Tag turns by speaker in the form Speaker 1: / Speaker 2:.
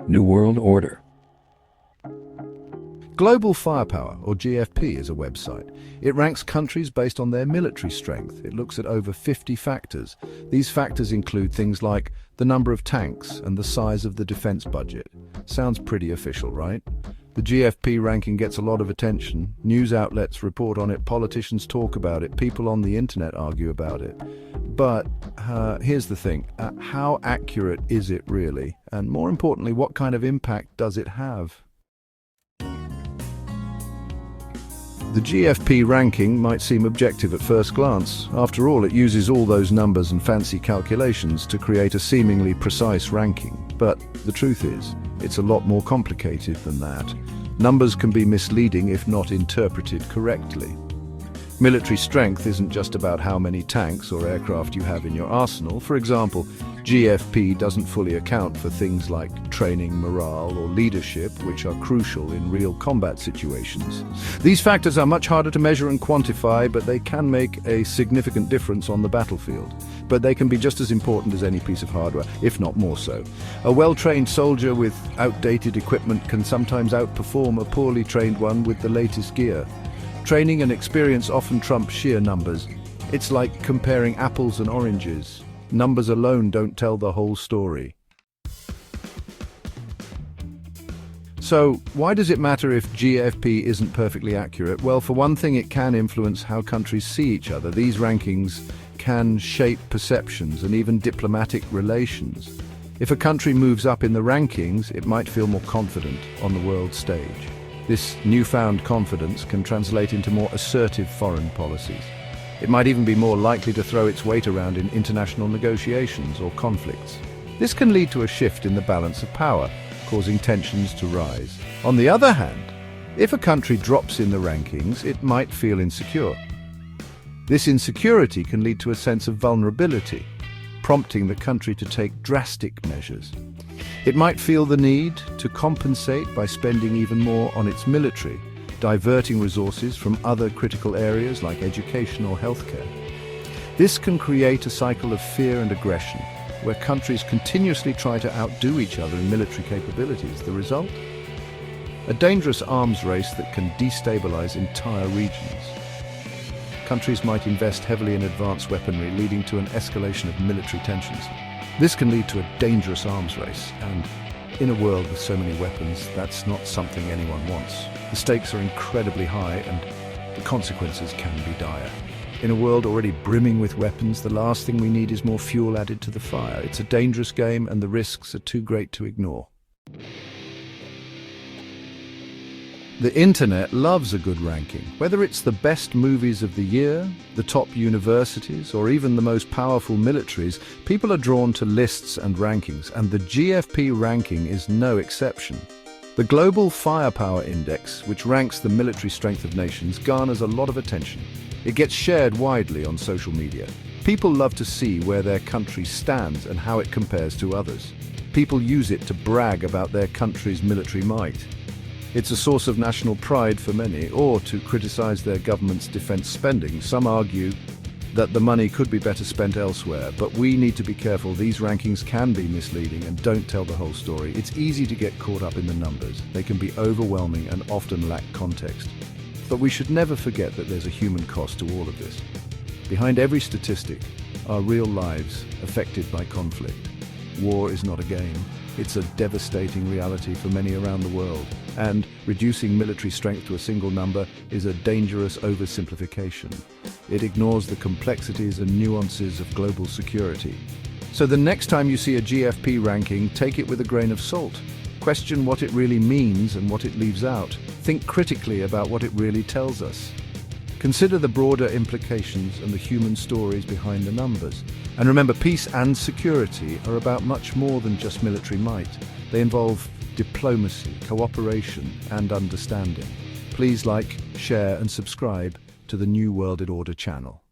Speaker 1: New World Order.
Speaker 2: Global Firepower, or GFP, is a website. It ranks countries based on their military strength. It looks at over 50 factors. These factors include things like the number of tanks and the size of the defense budget. Sounds pretty official, right? The GFP ranking gets a lot of attention. News outlets report on it, politicians talk about it, people on the internet argue about it. But here's the thing, how accurate is it really? And more importantly, what kind of impact does it have? The GFP ranking might seem objective at first glance. After all, it uses all those numbers and fancy calculations to create a seemingly precise ranking. But the truth is, it's a lot more complicated than that. Numbers can be misleading if not interpreted correctly. Military strength isn't just about how many tanks or aircraft you have in your arsenal. For example, GFP doesn't fully account for things like training, morale, or leadership, which are crucial in real combat situations. These factors are much harder to measure and quantify, but they can make a significant difference on the battlefield. But they can be just as important as any piece of hardware, if not more so. A well-trained soldier with outdated equipment can sometimes outperform a poorly trained one with the latest gear. Training and experience often trump sheer numbers. It's like comparing apples and oranges. Numbers alone don't tell the whole story. So, why does it matter if GFP isn't perfectly accurate? Well, for one thing, it can influence how countries see each other. These rankings can shape perceptions and even diplomatic relations. If a country moves up in the rankings, it might feel more confident on the world stage. This newfound confidence can translate into more assertive foreign policies. It might even be more likely to throw its weight around in international negotiations or conflicts. This can lead to a shift in the balance of power, causing tensions to rise. On the other hand, if a country drops in the rankings, it might feel insecure. This insecurity can lead to a sense of vulnerability, prompting the country to take drastic measures. It might feel the need to compensate by spending even more on its military, diverting resources from other critical areas like education or healthcare. This can create a cycle of fear and aggression, where countries continuously try to outdo each other in military capabilities. The result? A dangerous arms race that can destabilize entire regions. Countries might invest heavily in advanced weaponry, leading to an escalation of military tensions. This can lead to a dangerous arms race, and in a world with so many weapons, that's not something anyone wants. The stakes are incredibly high, and the consequences can be dire. In a world already brimming with weapons, the last thing we need is more fuel added to the fire. It's a dangerous game, and the risks are too great to ignore. The internet loves a good ranking. Whether it's the best movies of the year, the top universities, or even the most powerful militaries, people are drawn to lists and rankings, and the GFP ranking is no exception. The Global Firepower Index, which ranks the military strength of nations, garners a lot of attention. It gets shared widely on social media. People love to see where their country stands and how it compares to others. People use it to brag about their country's military might. It's a source of national pride for many, or to criticize their government's defense spending. Some argue that the money could be better spent elsewhere, but we need to be careful. These rankings can be misleading and don't tell the whole story. It's easy to get caught up in the numbers. They can be overwhelming and often lack context. But we should never forget that there's a human cost to all of this. Behind every statistic are real lives affected by conflict. War is not a game. It's a devastating reality for many around the world, and reducing military strength to a single number is a dangerous oversimplification. It ignores the complexities and nuances of global security. So the next time you see a GFP ranking, take it with a grain of salt. Question what it really means and what it leaves out. Think critically about what it really tells us. Consider the broader implications and the human stories behind the numbers. And remember, peace and security are about much more than just military might. They involve diplomacy, cooperation, and understanding. Please like, share, and subscribe to the New World Order channel.